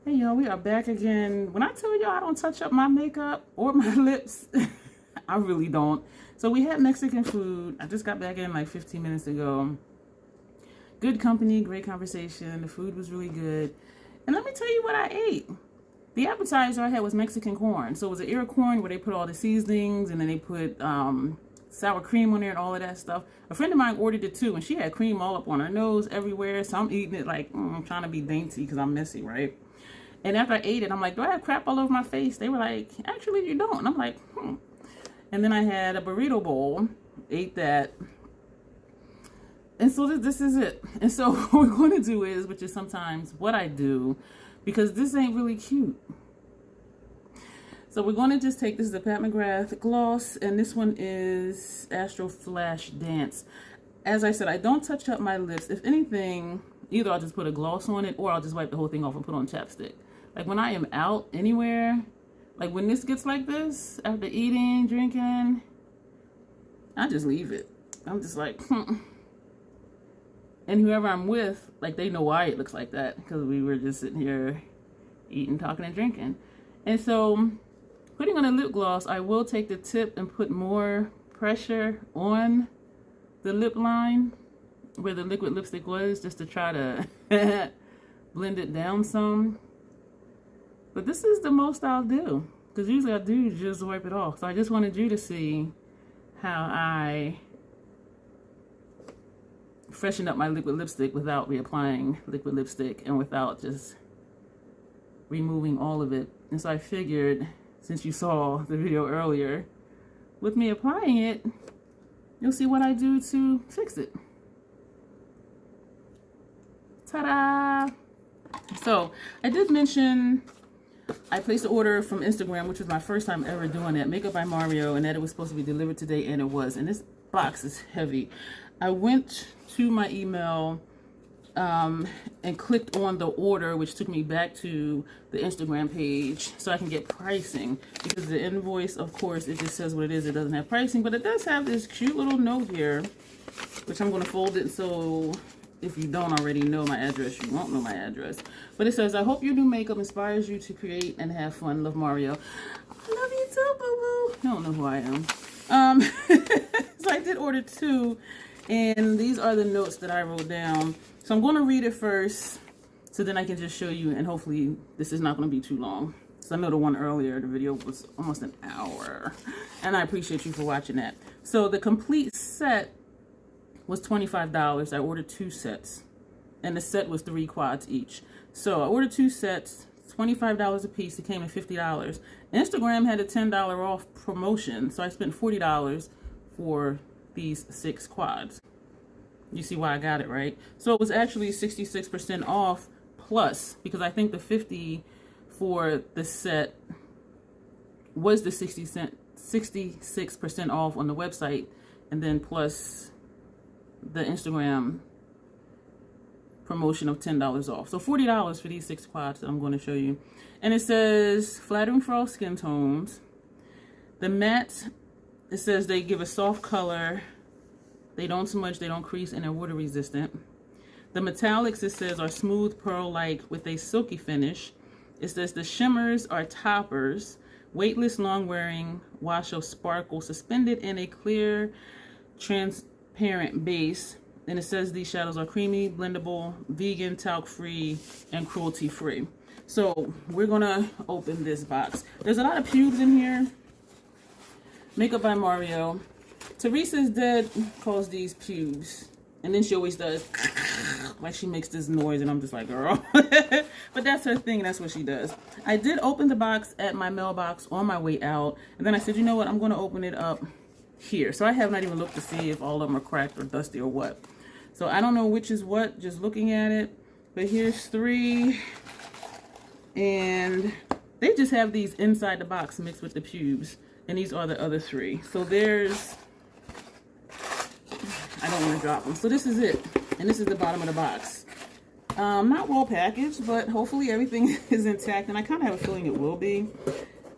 Hey y'all, we are back again. When I tell y'all I don't touch up my makeup or my lips, I really don't. So we had Mexican food. I just got back in like 15 minutes ago. Good company, great conversation. The food was really good. And let me tell you what I ate. The appetizer I had was Mexican corn. So it was an ear of corn where they put all the seasonings and then they put sour cream on there and all of that stuff. A friend of mine ordered it too, and she had cream all up on her nose, everywhere. So I'm eating it like, I'm trying to be dainty because I'm messy, right? And after I ate it, I'm like, do I have crap all over my face? They were like, actually, you don't. And I'm like, And then I had a burrito bowl, ate that. And so this is it. And so what we're going to do is, which is sometimes what I do, because this ain't really cute. So we're going to just take, this is the Pat McGrath gloss, and this one is Astro Flash Dance. As I said, I don't touch up my lips. If anything, either I'll just put a gloss on it, or I'll just wipe the whole thing off and put on chapstick. Like when I am out anywhere, like when this gets like this, after eating, drinking, I just leave it. I'm just like, And whoever I'm with, like they know why it looks like that, because we were just sitting here eating, talking, and drinking. And so putting on a lip gloss, I will take the tip and put more pressure on the lip line where the liquid lipstick was, just to try to blend it down some. But this is the most I'll do, because usually I do just wipe it off. So I just wanted you to see how I freshen up my liquid lipstick without reapplying liquid lipstick and without just removing all of it. And so I figured, since you saw the video earlier, with me applying it, you'll see what I do to fix it. Ta-da! So I did mention I placed an order from Instagram, which was my first time ever doing that, Makeup by Mario, and that it was supposed to be delivered today, and it was. And this box is heavy. I went to my email and clicked on the order, which took me back to the Instagram page so I can get pricing, because the invoice, of course, it just says what it is. It doesn't have pricing, but it does have this cute little note here, which I'm going to fold it so if you don't already know my address, you won't know my address. But it says, I hope your new makeup inspires you to create and have fun. Love, Mario. I love you too, boo-boo. I don't know who I am. So I did order 2, and these are the notes that I wrote down. So I'm going to read it first, so then I can just show you, and hopefully this is not going to be too long. So I know the one earlier, the video was almost an hour, and I appreciate you for watching that. So the complete set was $25. I ordered 2 sets, and the set was 3 quads each. So I ordered 2 sets, $25 a piece. It came at $50. Instagram had a $10 off promotion, so I spent $40 for these 6 quads. You see why I got it, right? So it was actually 66% off plus, because I think the 50 for the set was the 66% off on the website, and then plus the Instagram promotion of $10 off. So $40 for these 6 quads that I'm going to show you. And it says flattering for all skin tones. The matte, it says they give a soft color, they don't smudge, they don't crease, and they're water resistant. The metallics, it says, are smooth pearl-like with a silky finish. It says the shimmers are toppers, weightless, long-wearing wash of sparkle suspended in a clear transparent base. And it says these shadows are creamy, blendable, vegan, talc-free, and cruelty-free. So we're gonna open this box. There's a lot of pubes in here. Makeup by Mario. Teresa's dead calls these pubes, and then she always does like she makes this noise, and I'm just like, girl. But that's her thing, and that's what she does. I did open the box at my mailbox on my way out, and then I said, you know what, I'm going to open it up here. So I have not even looked to see if all of them are cracked or dusty or what. So I don't know which is what, just looking at it. But here's 3, and they just have these inside the box mixed with the pubes, and these are the other 3. So there's, I don't want to drop them. So this is it, and this is the bottom of the box. Not well packaged, but hopefully everything is intact, and I kind of have a feeling it will be.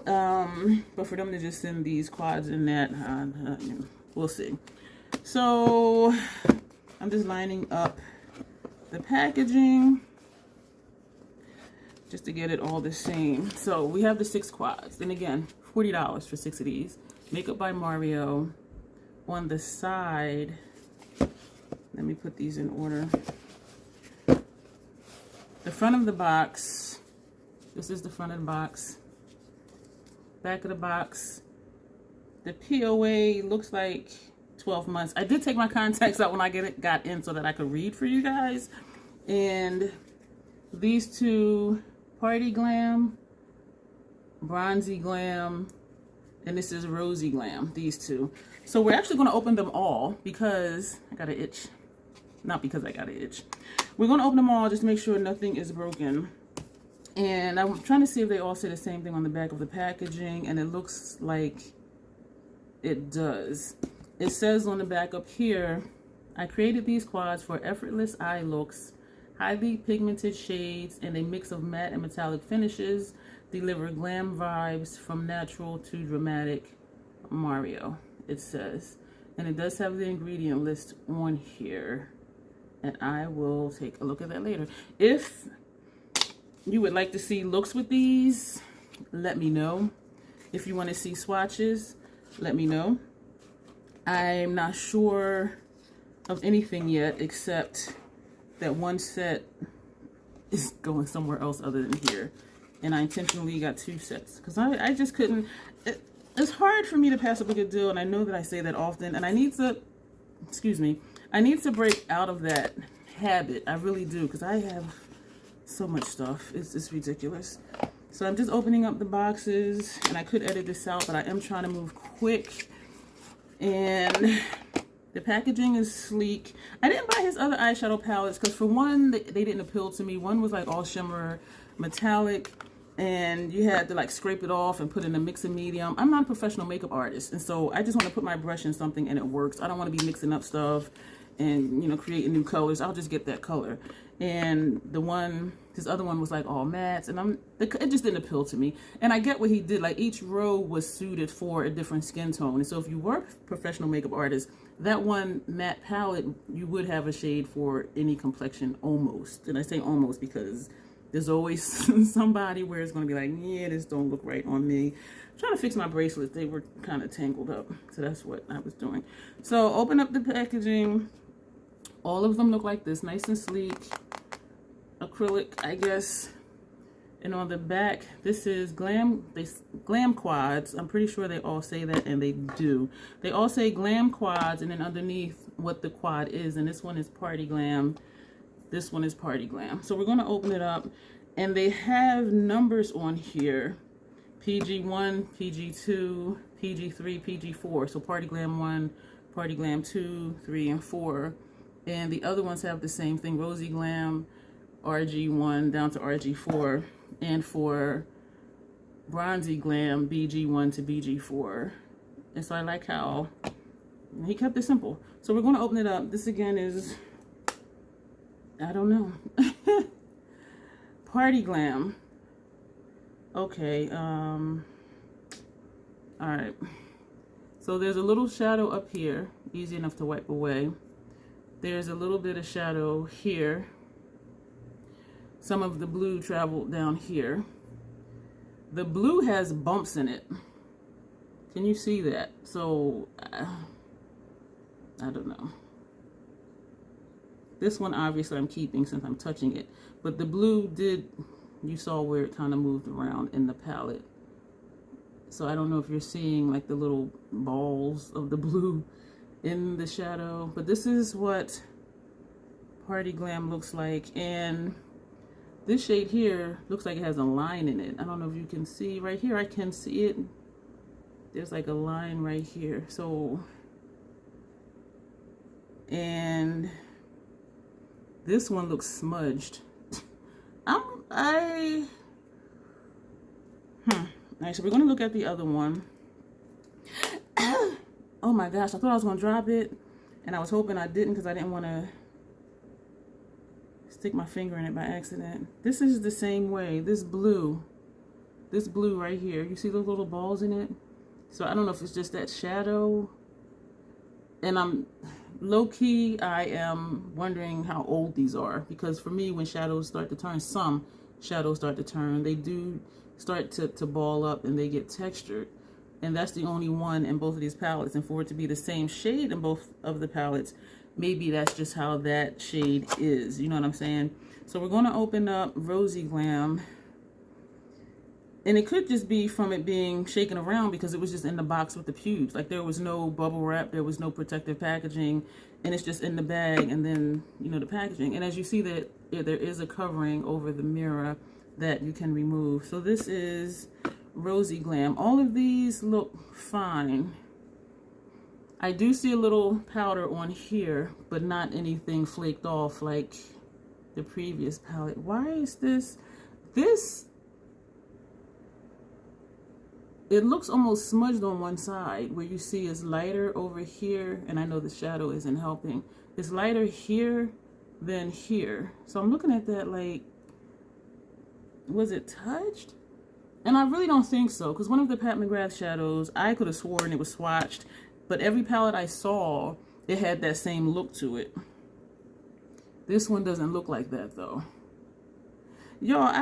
But for them to just send these quads in that, we'll see. So I'm just lining up the packaging. just to get it all the same. So we have the 6 quads. And again, $40 for 6 of these. Makeup by Mario. On the side, let me put these in order. The front of the box, this is the front of the box. Back of the box, the POA looks like 12 months. I did take my contacts out when I got in so that I could read for you guys. And these two, Party Glam, Bronzy Glam, and this is Rosy Glam, these two. So we're actually going to open them all because I got an itch. Not because I got an itch. We're going to open them all just to make sure nothing is broken. And I'm trying to see if they all say the same thing on the back of the packaging, and it looks like it does. It says on the back up here, I created these quads for effortless eye looks, highly pigmented shades, and a mix of matte and metallic finishes, deliver glam vibes from natural to dramatic. Mario, it says. And it does have the ingredient list on here. And I will take a look at that later. If you would like to see looks with these, let me know. If you want to see swatches, let me know. I'm not sure of anything yet except that one set is going somewhere else other than here. And I intentionally got 2 sets because I just couldn't. It's hard for me to pass up a good deal, and I know that I say that often, and I need to, excuse me, I need to break out of that habit. I really do, because I have so much stuff. It's ridiculous. So I'm just opening up the boxes, and I could edit this out, but I am trying to move quick. And the packaging is sleek. I didn't buy his other eyeshadow palettes because for one, they didn't appeal to me. One was like all shimmer metallic, and you had to like scrape it off and put in a mix and medium. I'm not a professional makeup artist, and so I just want to put my brush in something and it works. I don't want to be mixing up stuff and, you know, creating new colors. I'll just get that color. And his other one was like all mattes, and it just didn't appeal to me. And I get what he did. Like each row was suited for a different skin tone. And so if you were a professional makeup artist, that one matte palette, you would have a shade for any complexion almost. And I say almost because there's always somebody where it's going to be like, yeah, this don't look right on me. I'm trying to fix my bracelets. They were kind of tangled up. So that's what I was doing. So open up the packaging. All of them look like this, nice and sleek. Acrylic, I guess. And on the back, this is Glam Quads. I'm pretty sure they all say that, and they do. They all say Glam Quads, and then underneath what the quad is. And this one is Party Glam. This one is Party Glam. So we're going to open it up, and they have numbers on here. PG1, PG2, PG3, PG4. So Party Glam 1, Party Glam 2, 3, and 4. And the other ones have the same thing. Rosy Glam, RG1 down to RG4. And for Bronzy Glam, BG1 to BG4. And so I like how he kept it simple. So we're going to open it up. This again is, I don't know. Party Glam. Okay. All right. So there's a little shadow up here. Easy enough to wipe away. There's a little bit of shadow here. Some of the blue traveled down here. The blue has bumps in it. Can you see that? So, I don't know. This one, obviously, I'm keeping since I'm touching it. But the blue did, you saw where it kind of moved around in the palette. So I don't know if you're seeing like the little balls of the blue in the shadow. But this is what Party Glam looks like. And this shade here looks like it has a line in it. I don't know if you can see right here. I can see it. There's like a line right here. So, and this one looks smudged. Alright, so we're gonna look at the other one. Oh my gosh, I thought I was gonna drop it, and I was hoping I didn't because I didn't want to stick my finger in it by accident. This is the same way. This blue right here, you see those little balls in it? So I don't know if it's just that shadow, and I'm low-key, I am wondering how old these are, because for me, when shadows start to turn, some shadows start to turn. They do start to ball up and they get textured. And that's the only one in both of these palettes. And for it to be the same shade in both of the palettes, maybe that's just how that shade is. You know what I'm saying? So we're going to open up Rosy Glam. And it could just be from it being shaken around because it was just in the box with the pubes. Like there was no bubble wrap, there was no protective packaging, and it's just in the bag and then, you know, the packaging. And as you see that there is a covering over the mirror that you can remove. So this is Rosy Glam. All of these look fine. I do see a little powder on here, but not anything flaked off like the previous palette. Why is this? It looks almost smudged on one side where you see it's lighter over here, and I know the shadow isn't helping. It's lighter here than here. So I'm looking at that like, was it touched? And I really don't think so, because one of the Pat McGrath shadows, I could have sworn it was swatched, but every palette I saw, it had that same look to it. This one doesn't look like that though. Y'all,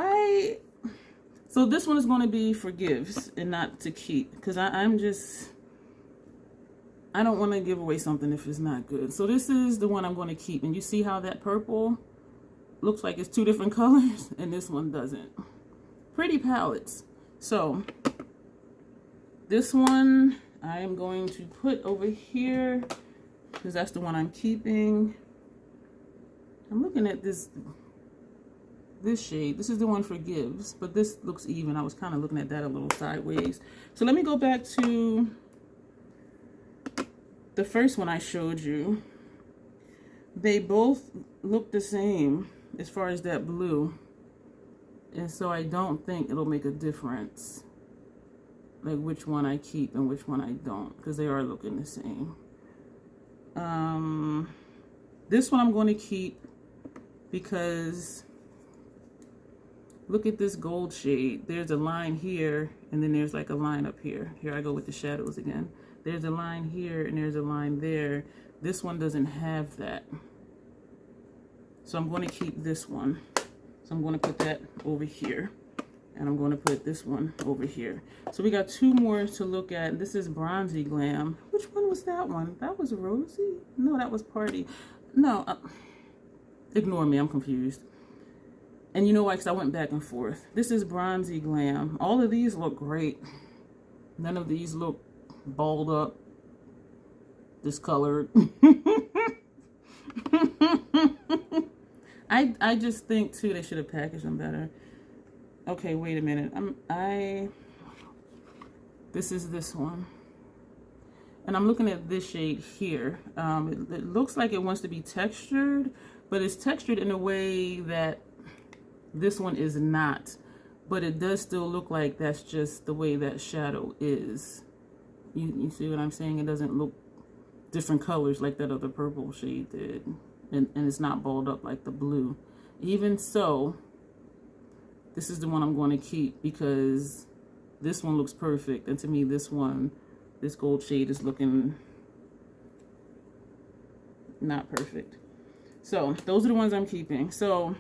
so this one is going to be for gifts and not to keep, because I don't want to give away something if it's not good. So this is the one I'm going to keep. And you see how that purple looks like it's two different colors and this one doesn't. Pretty palettes. So this one I am going to put over here because that's the one I'm keeping. I'm looking at this shade. This is the one for gives, but this looks even. I was kind of looking at that a little sideways. So let me go back to the first one I showed you. They both look the same as far as that blue, and so I don't think it'll make a difference like which one I keep and which one I don't, because they are looking the same. This one I'm going to keep because look at this gold shade. There's a line here, and then there's like a line up here. Here I go with the shadows again. There's a line here, and there's a line there. This one doesn't have that. So I'm going to keep this one. So I'm going to put that over here. And I'm going to put this one over here. So we got two more to look at. This is Bronzy Glam. Which one was that one? That was Rosy? No, that was Party. No, ignore me. I'm confused. And you know why? Because I went back and forth. This is Bronzy Glam. All of these look great. None of these look balled up, discolored. I just think too they should have packaged them better. Okay, wait a minute. This is this one. And I'm looking at this shade here. It looks like it wants to be textured, but it's textured in a way that this one is not, but it does still look like that's just the way that shadow is. You see what I'm saying? It doesn't look different colors like that other purple shade did. And it's not balled up like the blue. Even so, this is the one I'm going to keep because this one looks perfect. And to me, this gold shade is looking not perfect. So those are the ones I'm keeping. So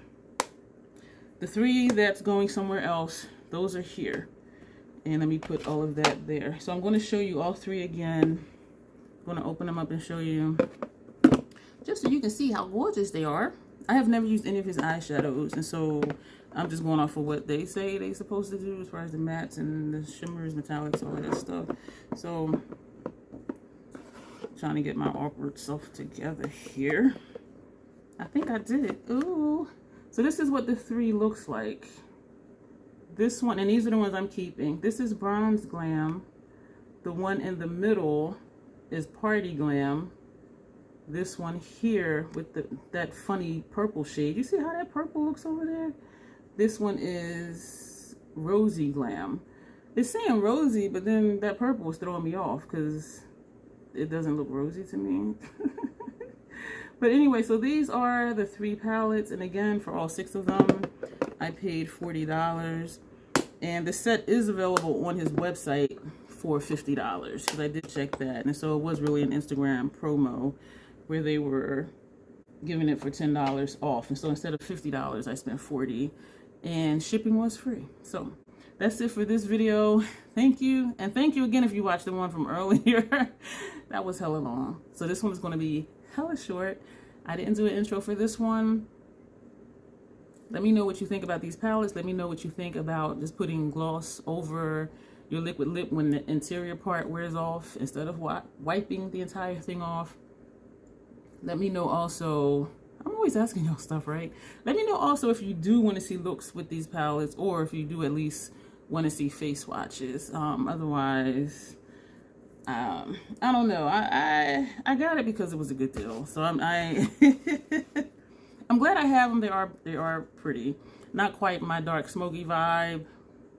the three that's going somewhere else, those are here. And let me put all of that there. So I'm going to show you all three again. I'm going to open them up and show you just so you can see how gorgeous they are. I have never used any of his eyeshadows, and so I'm just going off of what they say they're supposed to do as far as the mattes and the shimmers, metallics, all that stuff. So trying to get my awkward self together here. I think I did it. Ooh. So this is what the three looks like. This one, and these are the ones I'm keeping. This is Bronze Glam. The one in the middle is Party Glam. This one here with that funny purple shade. You see how that purple looks over there? This one is Rosy Glam. It's saying rosy, but then that purple is throwing me off because it doesn't look rosy to me. But anyway, so these are the three palettes. And again, for all 6 of them, I paid $40. And the set is available on his website for $50 because I did check that. And so it was really an Instagram promo where they were giving it for $10 off. And so instead of $50, I spent $40. and shipping was free. So that's it for this video. Thank you. And thank you again if you watched the one from earlier. That was hella long. So this one is going to be hella short. I didn't do an intro for this one. Let me know what you think about these palettes. Let me know what you think about just putting gloss over your liquid lip when the interior part wears off instead of wiping the entire thing off. Let me know also, I'm always asking y'all stuff, right? Let me know also if you do want to see looks with these palettes, or if you do at least want to see face swatches. Otherwise, I don't know. I got it because it was a good deal. So I'm glad I have them. They are pretty. Not quite my dark smoky vibe,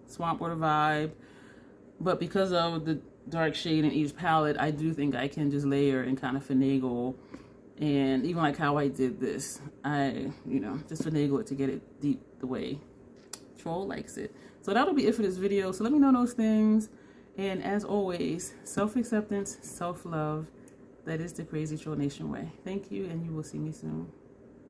swamp water vibe, but because of the dark shade in each palette, I do think I can just layer and kind of finagle. And even like how I did this, just finagle it to get it deep the way Troll likes it. So that'll be it for this video. So let me know those things. And as always, self-acceptance, self-love. That is the Crazy Troll Nation way. Thank you, and you will see me soon.